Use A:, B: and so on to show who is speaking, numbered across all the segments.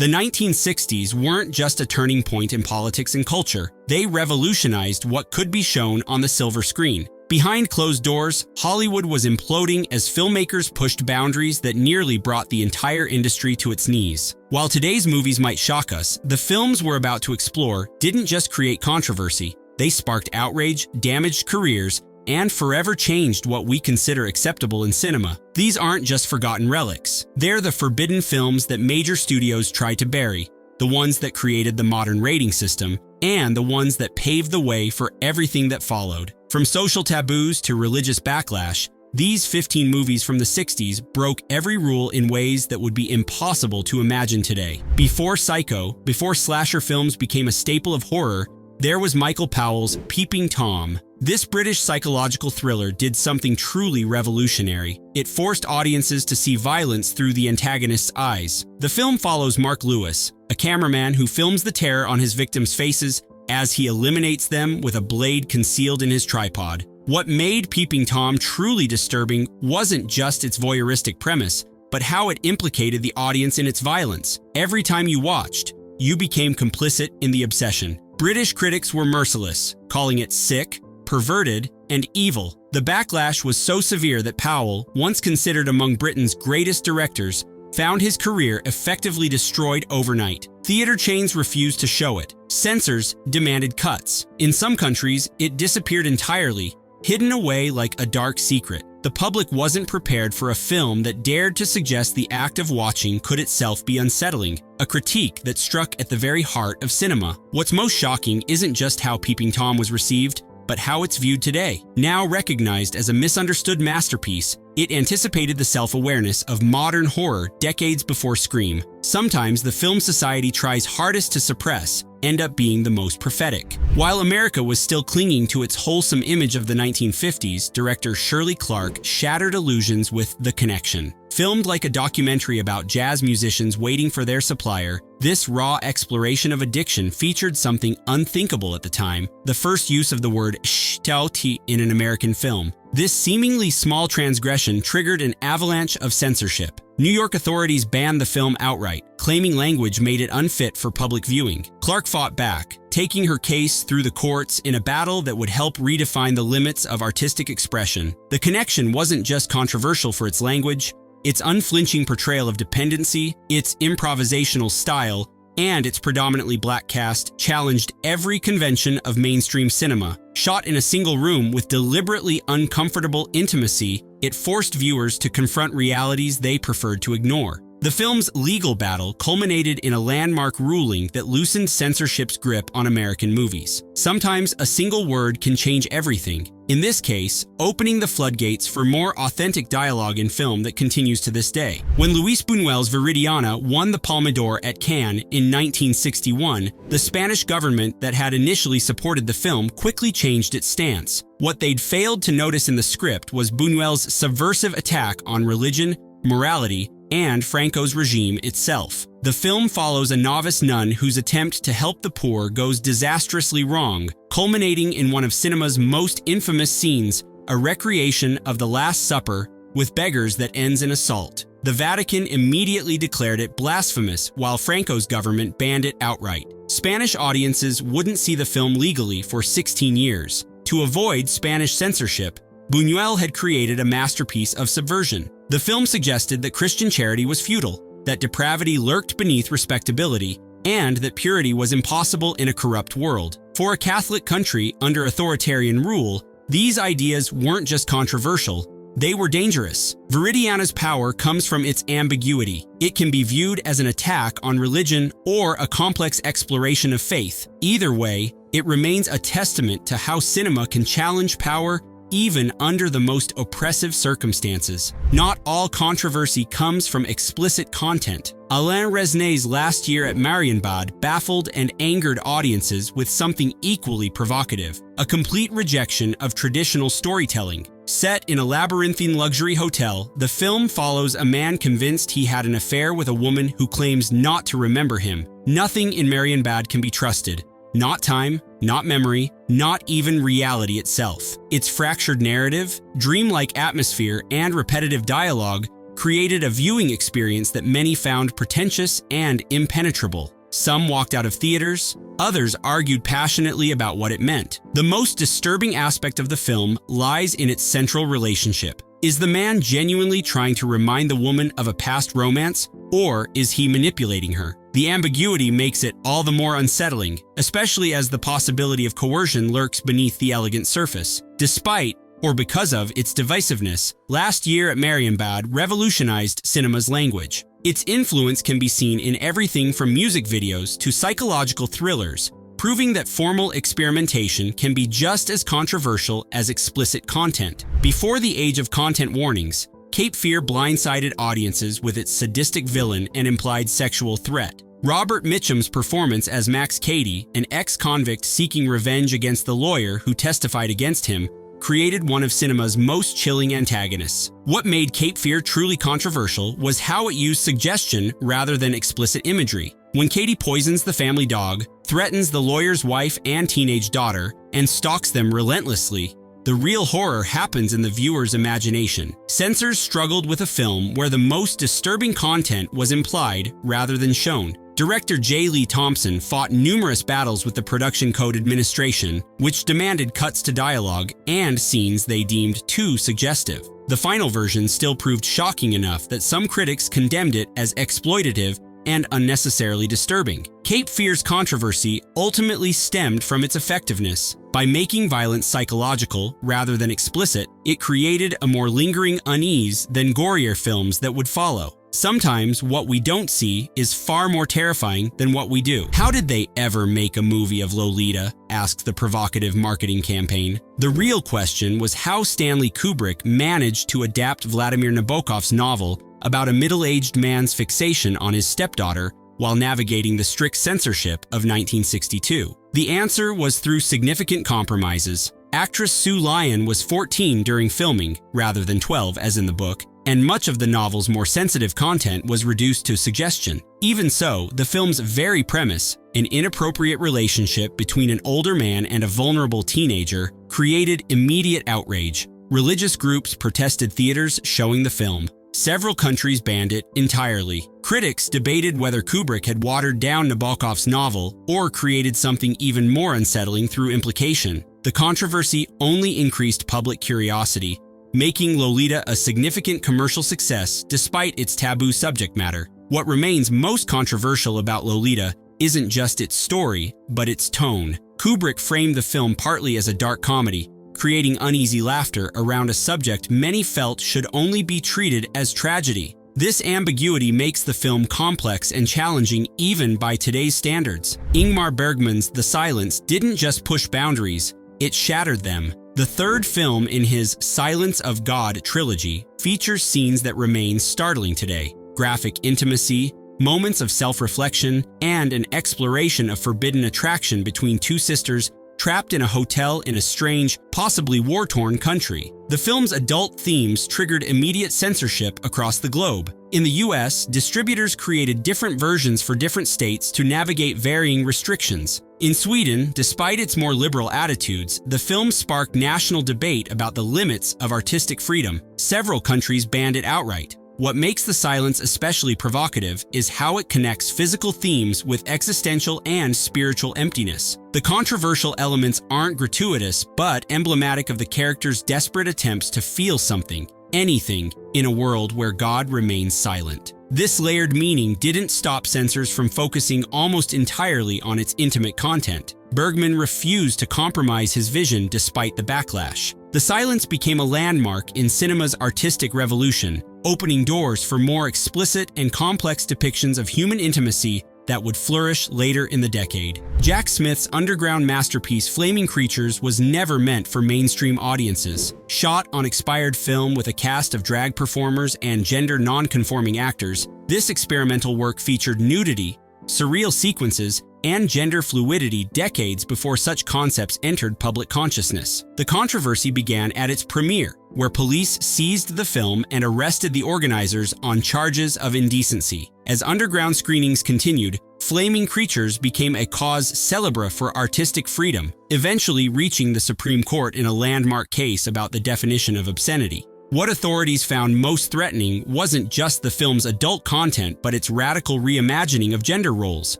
A: The 1960s weren't just a turning point in politics and culture. They revolutionized what could be shown on the silver screen. Behind closed doors, Hollywood was imploding as filmmakers pushed boundaries that nearly brought the entire industry to its knees. While today's movies might shock us, the films we're about to explore didn't just create controversy. They sparked outrage, damaged careers, and forever changed what we consider acceptable in cinema. These aren't just forgotten relics. They're the forbidden films that major studios tried to bury, the ones that created the modern rating system, and the ones that paved the way for everything that followed. From social taboos to religious backlash, these 15 movies from the 60s broke every rule in ways that would be impossible to imagine today. Before Psycho, before slasher films became a staple of horror, there was Michael Powell's Peeping Tom. This British psychological thriller did something truly revolutionary. It forced audiences to see violence through the antagonist's eyes. The film follows Mark Lewis, a cameraman who films the terror on his victims' faces as he eliminates them with a blade concealed in his tripod. What made Peeping Tom truly disturbing wasn't just its voyeuristic premise, but how it implicated the audience in its violence. Every time you watched, you became complicit in the obsession. British critics were merciless, calling it sick, perverted, and evil. The backlash was so severe that Powell, once considered among Britain's greatest directors, found his career effectively destroyed overnight. Theater chains refused to show it. Censors demanded cuts. In some countries, it disappeared entirely, hidden away like a dark secret. The public wasn't prepared for a film that dared to suggest the act of watching could itself be unsettling, a critique that struck at the very heart of cinema. What's most shocking isn't just how Peeping Tom was received, but how it's viewed today. Now recognized as a misunderstood masterpiece, it anticipated the self-awareness of modern horror decades before Scream. Sometimes the film society tries hardest to suppress end up being the most prophetic. While America was still clinging to its wholesome image of the 1950s, director Shirley Clarke shattered illusions with The Connection. Filmed like a documentary about jazz musicians waiting for their supplier, this raw exploration of addiction featured something unthinkable at the time: the first use of the word sh'tauti in an American film. This seemingly small transgression triggered an avalanche of censorship. New York authorities banned the film outright, claiming language made it unfit for public viewing. Clarke fought back, taking her case through the courts in a battle that would help redefine the limits of artistic expression. The Connection wasn't just controversial for its language, its unflinching portrayal of dependency, its improvisational style, and its predominantly black cast challenged every convention of mainstream cinema. Shot in a single room with deliberately uncomfortable intimacy, it forced viewers to confront realities they preferred to ignore. The film's legal battle culminated in a landmark ruling that loosened censorship's grip on American movies. Sometimes a single word can change everything. In this case, opening the floodgates for more authentic dialogue in film that continues to this day. When Luis Buñuel's Viridiana won the Palme d'Or at Cannes in 1961, the Spanish government that had initially supported the film quickly changed its stance. What they'd failed to notice in the script was Buñuel's subversive attack on religion, morality, and Franco's regime itself. The film follows a novice nun whose attempt to help the poor goes disastrously wrong, culminating in one of cinema's most infamous scenes, a recreation of the Last Supper with beggars that ends in assault. The Vatican immediately declared it blasphemous, while Franco's government banned it outright. Spanish audiences wouldn't see the film legally for 16 years. To avoid Spanish censorship, Buñuel had created a masterpiece of subversion. The film suggested that Christian charity was futile, that depravity lurked beneath respectability, and that purity was impossible in a corrupt world. For a Catholic country under authoritarian rule, these ideas weren't just controversial, they were dangerous. Viridiana's power comes from its ambiguity. It can be viewed as an attack on religion or a complex exploration of faith. Either way, it remains a testament to how cinema can challenge power even under the most oppressive circumstances. Not all controversy comes from explicit content. Alain Resnais's Last Year at Marienbad baffled and angered audiences with something equally provocative: a complete rejection of traditional storytelling. Set in a labyrinthine luxury hotel, the film follows a man convinced he had an affair with a woman who claims not to remember him. Nothing in Marienbad can be trusted. Not time, not memory, not even reality itself. Its fractured narrative, dreamlike atmosphere, and repetitive dialogue created a viewing experience that many found pretentious and impenetrable. Some walked out of theaters, others argued passionately about what it meant. The most disturbing aspect of the film lies in its central relationship. Is the man genuinely trying to remind the woman of a past romance, or is he manipulating her? The ambiguity makes it all the more unsettling, especially as the possibility of coercion lurks beneath the elegant surface. Despite, or because of, its divisiveness, last year at Marienbad revolutionized cinema's language. Its influence can be seen in everything from music videos to psychological thrillers, proving that formal experimentation can be just as controversial as explicit content. Before the age of content warnings, Cape Fear blindsided audiences with its sadistic villain and implied sexual threat. Robert Mitchum's performance as Max Cady, an ex-convict seeking revenge against the lawyer who testified against him, created one of cinema's most chilling antagonists. What made Cape Fear truly controversial was how it used suggestion rather than explicit imagery. When Cady poisons the family dog, threatens the lawyer's wife and teenage daughter, and stalks them relentlessly, the real horror happens in the viewer's imagination. Censors struggled with a film where the most disturbing content was implied rather than shown. Director J. Lee Thompson fought numerous battles with the Production Code Administration, which demanded cuts to dialogue and scenes they deemed too suggestive. The final version still proved shocking enough that some critics condemned it as exploitative and unnecessarily disturbing. Cape Fear's controversy ultimately stemmed from its effectiveness. By making violence psychological rather than explicit, it created a more lingering unease than gorier films that would follow. Sometimes what we don't see is far more terrifying than what we do. How did they ever make a movie of Lolita? Asked the provocative marketing campaign. The real question was how Stanley Kubrick managed to adapt Vladimir Nabokov's novel about a middle-aged man's fixation on his stepdaughter while navigating the strict censorship of 1962. The answer was through significant compromises. Actress Sue Lyon was 14 during filming, rather than 12 as in the book, and much of the novel's more sensitive content was reduced to suggestion. Even so, the film's very premise, an inappropriate relationship between an older man and a vulnerable teenager, created immediate outrage. Religious groups protested theaters showing the film. Several countries banned it entirely. Critics debated whether Kubrick had watered down Nabokov's novel or created something even more unsettling through implication. The controversy only increased public curiosity, making Lolita a significant commercial success despite its taboo subject matter. What remains most controversial about Lolita isn't just its story, but its tone. Kubrick framed the film partly as a dark comedy, creating uneasy laughter around a subject many felt should only be treated as tragedy. This ambiguity makes the film complex and challenging even by today's standards. Ingmar Bergman's The Silence didn't just push boundaries, it shattered them. The third film in his Silence of God trilogy features scenes that remain startling today. Graphic intimacy, moments of self-reflection, and an exploration of forbidden attraction between two sisters trapped in a hotel in a strange, possibly war-torn country. The film's adult themes triggered immediate censorship across the globe. In the US, distributors created different versions for different states to navigate varying restrictions. In Sweden, despite its more liberal attitudes, the film sparked national debate about the limits of artistic freedom. Several countries banned it outright. What makes The Silence especially provocative is how it connects physical themes with existential and spiritual emptiness. The controversial elements aren't gratuitous, but emblematic of the character's desperate attempts to feel something, anything, in a world where God remains silent. This layered meaning didn't stop censors from focusing almost entirely on its intimate content. Bergman refused to compromise his vision despite the backlash. The Silence became a landmark in cinema's artistic revolution, opening doors for more explicit and complex depictions of human intimacy that would flourish later in the decade. Jack Smith's underground masterpiece Flaming Creatures was never meant for mainstream audiences. Shot on expired film with a cast of drag performers and gender non-conforming actors, this experimental work featured nudity, surreal sequences, and gender fluidity decades before such concepts entered public consciousness. The controversy began at its premiere, where police seized the film and arrested the organizers on charges of indecency. As underground screenings continued, Flaming Creatures became a cause célèbre for artistic freedom, eventually reaching the Supreme Court in a landmark case about the definition of obscenity. What authorities found most threatening wasn't just the film's adult content, but its radical reimagining of gender roles.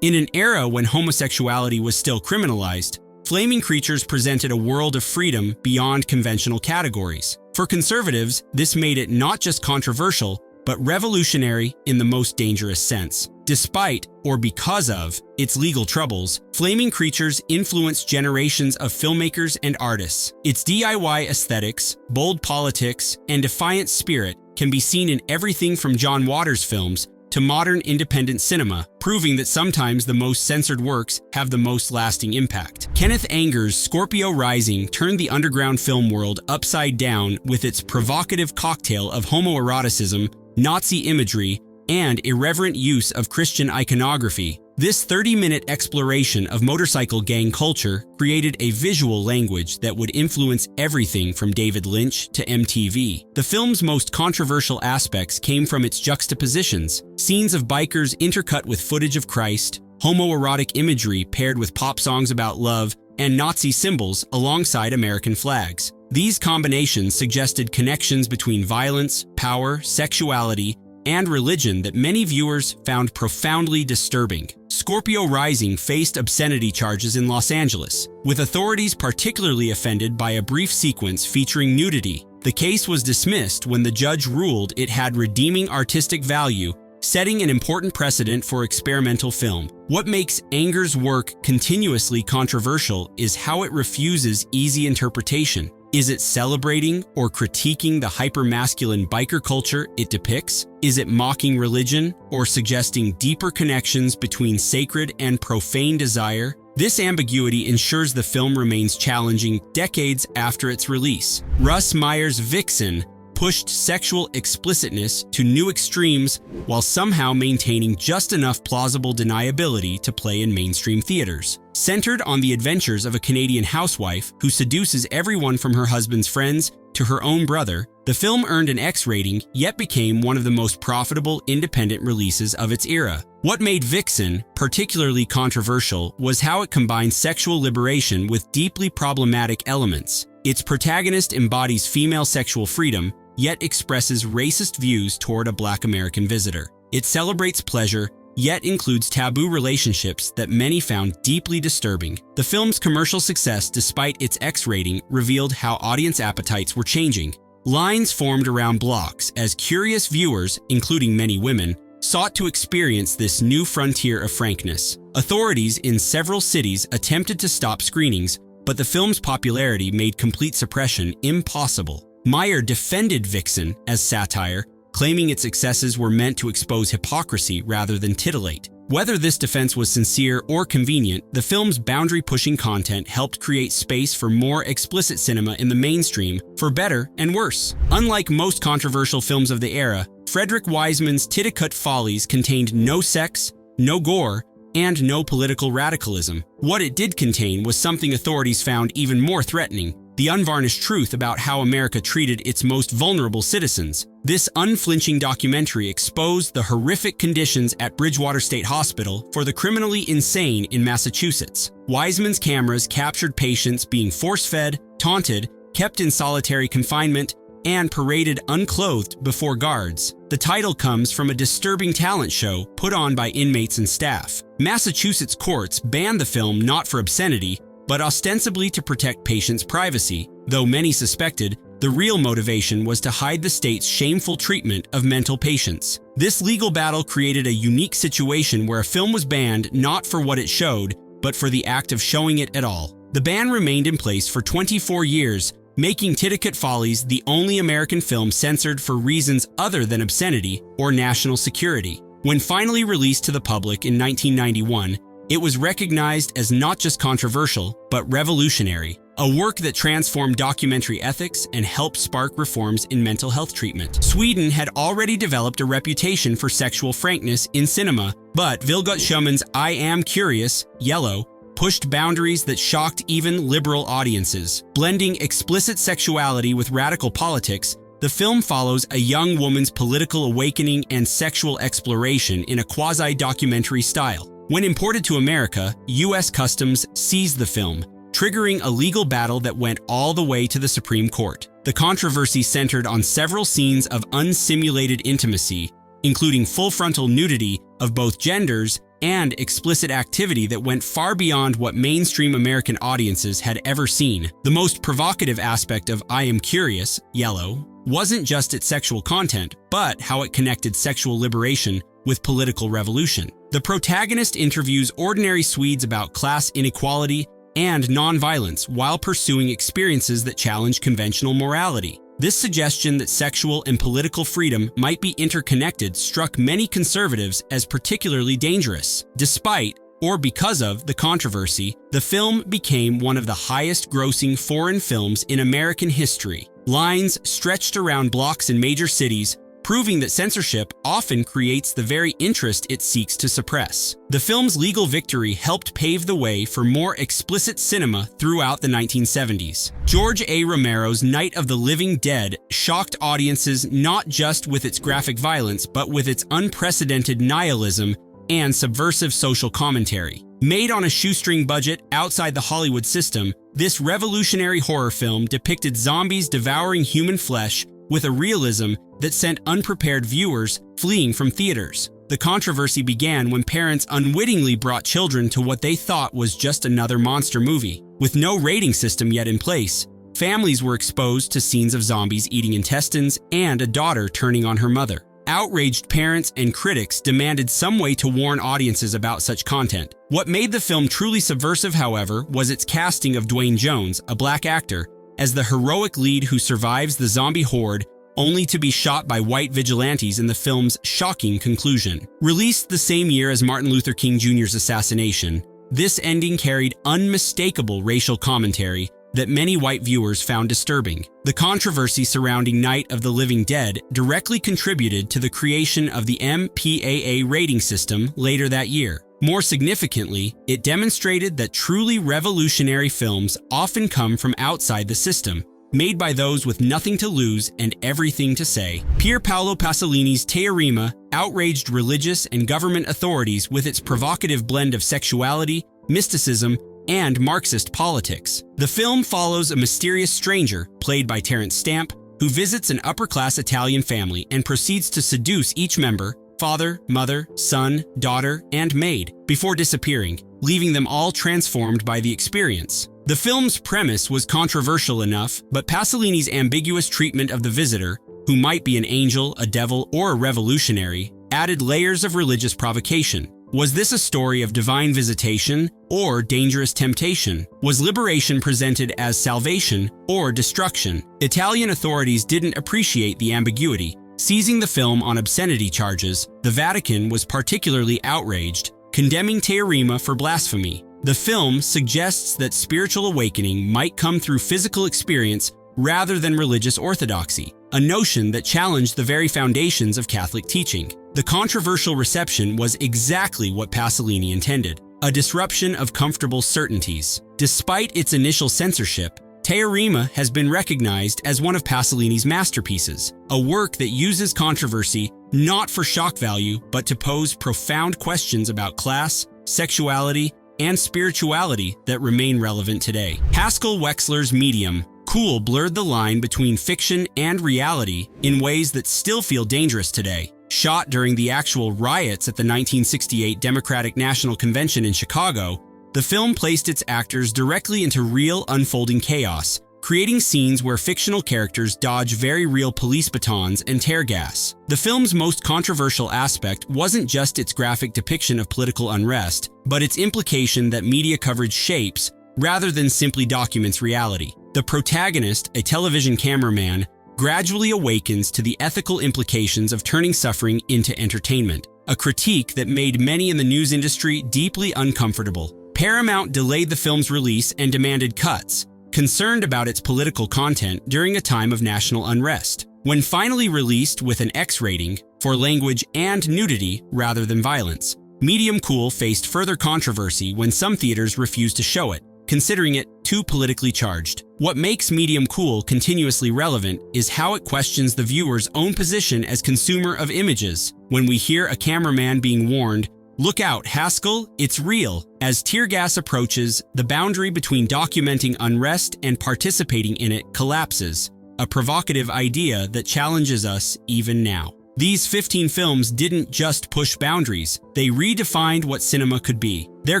A: In an era when homosexuality was still criminalized, Flaming Creatures presented a world of freedom beyond conventional categories. For conservatives, this made it not just controversial, but revolutionary in the most dangerous sense. Despite, or because of, its legal troubles, Flaming Creatures influenced generations of filmmakers and artists. Its DIY aesthetics, bold politics, and defiant spirit can be seen in everything from John Waters films to modern independent cinema, proving that sometimes the most censored works have the most lasting impact. Kenneth Anger's Scorpio Rising turned the underground film world upside down with its provocative cocktail of homoeroticism, Nazi imagery, and irreverent use of Christian iconography. This 30-minute exploration of motorcycle gang culture created a visual language that would influence everything from David Lynch to MTV. The film's most controversial aspects came from its juxtapositions, scenes of bikers intercut with footage of Christ, homoerotic imagery paired with pop songs about love, and Nazi symbols alongside American flags. These combinations suggested connections between violence, power, sexuality, and religion that many viewers found profoundly disturbing. Scorpio Rising faced obscenity charges in Los Angeles, with authorities particularly offended by a brief sequence featuring nudity. The case was dismissed when the judge ruled it had redeeming artistic value, setting an important precedent for experimental film. What makes Anger's work continuously controversial is how it refuses easy interpretation. Is it celebrating or critiquing the hypermasculine biker culture it depicts? Is it mocking religion or suggesting deeper connections between sacred and profane desire? This ambiguity ensures the film remains challenging decades after its release. Russ Meyer's Vixen pushed sexual explicitness to new extremes while somehow maintaining just enough plausible deniability to play in mainstream theaters. Centered on the adventures of a Canadian housewife who seduces everyone from her husband's friends to her own brother, the film earned an X rating yet became one of the most profitable independent releases of its era. What made Vixen particularly controversial was how it combined sexual liberation with deeply problematic elements. Its protagonist embodies female sexual freedom, yet expresses racist views toward a Black American visitor. It celebrates pleasure, yet includes taboo relationships that many found deeply disturbing. The film's commercial success, despite its X rating, revealed how audience appetites were changing. Lines formed around blocks as curious viewers, including many women, sought to experience this new frontier of frankness. Authorities in several cities attempted to stop screenings, but the film's popularity made complete suppression impossible. Meyer defended Vixen as satire, claiming its excesses were meant to expose hypocrisy rather than titillate. Whether this defense was sincere or convenient, the film's boundary-pushing content helped create space for more explicit cinema in the mainstream, for better and worse. Unlike most controversial films of the era, Frederick Wiseman's Titicut Follies contained no sex, no gore, and no political radicalism. What it did contain was something authorities found even more threatening: the unvarnished truth about how America treated its most vulnerable citizens. This unflinching documentary exposed the horrific conditions at Bridgewater State Hospital for the criminally insane in Massachusetts. Wiseman's cameras captured patients being force-fed, taunted, kept in solitary confinement, and paraded unclothed before guards. The title comes from a disturbing talent show put on by inmates and staff. Massachusetts courts banned the film not for obscenity, but ostensibly to protect patients' privacy, though many suspected the real motivation was to hide the state's shameful treatment of mental patients. This legal battle created a unique situation where a film was banned not for what it showed, but for the act of showing it at all. The ban remained in place for 24 years, making Titicut Follies the only American film censored for reasons other than obscenity or national security. When finally released to the public in 1991, it was recognized as not just controversial, but revolutionary, a work that transformed documentary ethics and helped spark reforms in mental health treatment. Sweden had already developed a reputation for sexual frankness in cinema, but Vilgot Schumann's I Am Curious, Yellow, pushed boundaries that shocked even liberal audiences. Blending explicit sexuality with radical politics, the film follows a young woman's political awakening and sexual exploration in a quasi-documentary style. When imported to America, U.S. Customs seized the film, triggering a legal battle that went all the way to the Supreme Court. The controversy centered on several scenes of unsimulated intimacy, including full frontal nudity of both genders and explicit activity that went far beyond what mainstream American audiences had ever seen. The most provocative aspect of I Am Curious, Yellow, wasn't just its sexual content, but how it connected sexual liberation with political revolution. The protagonist interviews ordinary Swedes about class inequality and nonviolence while pursuing experiences that challenge conventional morality. This suggestion that sexual and political freedom might be interconnected struck many conservatives as particularly dangerous. Despite, or because of, the controversy, the film became one of the highest-grossing foreign films in American history. Lines stretched around blocks in major cities, proving that censorship often creates the very interest it seeks to suppress. The film's legal victory helped pave the way for more explicit cinema throughout the 1970s. George Romero's Night of the Living Dead shocked audiences not just with its graphic violence, but with its unprecedented nihilism and subversive social commentary. Made on a shoestring budget outside the Hollywood system, this revolutionary horror film depicted zombies devouring human flesh with a realism that sent unprepared viewers fleeing from theaters. The controversy began when parents unwittingly brought children to what they thought was just another monster movie. With no rating system yet in place, families were exposed to scenes of zombies eating intestines and a daughter turning on her mother. Outraged parents and critics demanded some way to warn audiences about such content. What made the film truly subversive, however, was its casting of Dwayne Jones, a black actor, as the heroic lead who survives the zombie horde only to be shot by white vigilantes in the film's shocking conclusion. Released the same year as Martin Luther King Jr.'s assassination, this ending carried unmistakable racial commentary that many white viewers found disturbing. The controversy surrounding Night of the Living Dead directly contributed to the creation of the MPAA rating system later that year. More significantly, it demonstrated that truly revolutionary films often come from outside the system, made by those with nothing to lose and everything to say. Pier Paolo Pasolini's Teorema outraged religious and government authorities with its provocative blend of sexuality, mysticism, and Marxist politics. The film follows a mysterious stranger, played by Terence Stamp, who visits an upper-class Italian family and proceeds to seduce each member, father, mother, son, daughter, and maid, before disappearing, leaving them all transformed by the experience. The film's premise was controversial enough, but Pasolini's ambiguous treatment of the visitor, who might be an angel, a devil, or a revolutionary, added layers of religious provocation. Was this a story of divine visitation or dangerous temptation? Was liberation presented as salvation or destruction? Italian authorities didn't appreciate the ambiguity. Seizing the film on obscenity charges, the Vatican was particularly outraged, condemning Teorema for blasphemy. The film suggests that spiritual awakening might come through physical experience rather than religious orthodoxy, a notion that challenged the very foundations of Catholic teaching. The controversial reception was exactly what Pasolini intended, a disruption of comfortable certainties. Despite its initial censorship, Teorema has been recognized as one of Pasolini's masterpieces, a work that uses controversy not for shock value, but to pose profound questions about class, sexuality, and spirituality that remain relevant today. Haskell Wexler's Medium, Cool blurred the line between fiction and reality in ways that still feel dangerous today. Shot during the actual riots at the 1968 Democratic National Convention in Chicago, the film placed its actors directly into real unfolding chaos, creating scenes where fictional characters dodge very real police batons and tear gas. The film's most controversial aspect wasn't just its graphic depiction of political unrest, but its implication that media coverage shapes, rather than simply documents reality. The protagonist, a television cameraman, gradually awakens to the ethical implications of turning suffering into entertainment, a critique that made many in the news industry deeply uncomfortable. Paramount delayed the film's release and demanded cuts, concerned about its political content during a time of national unrest. When finally released with an X rating for language and nudity rather than violence, Medium Cool faced further controversy when some theaters refused to show it, considering it too politically charged. What makes Medium Cool continuously relevant is how it questions the viewer's own position as consumer of images. When we hear a cameraman being warned, "Look out, Haskell, it's real," as tear gas approaches, the boundary between documenting unrest and participating in it collapses. a provocative idea that challenges us even now. These 15 films didn't just push boundaries, they redefined what cinema could be. Their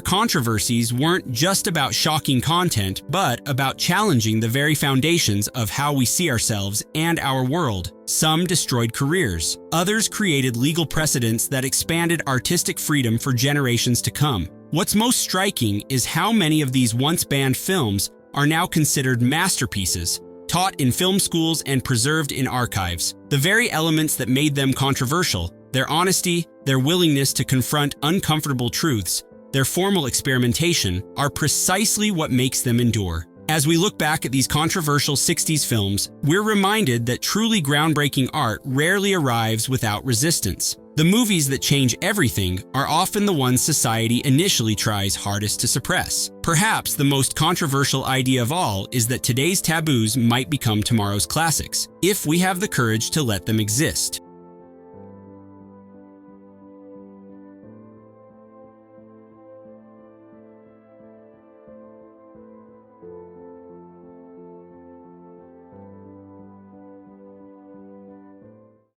A: controversies weren't just about shocking content, but about challenging the very foundations of how we see ourselves and our world. Some destroyed careers. Others created legal precedents that expanded artistic freedom for generations to come. What's most striking is how many of these once banned films are now considered masterpieces, taught in film schools and preserved in archives. The very elements that made them controversial, their honesty, their willingness to confront uncomfortable truths, their formal experimentation, are precisely what makes them endure. As we look back at these controversial 60s films, we're reminded that truly groundbreaking art rarely arrives without resistance. The movies that change everything are often the ones society initially tries hardest to suppress. Perhaps the most controversial idea of all is that today's taboos might become tomorrow's classics, if we have the courage to let them exist.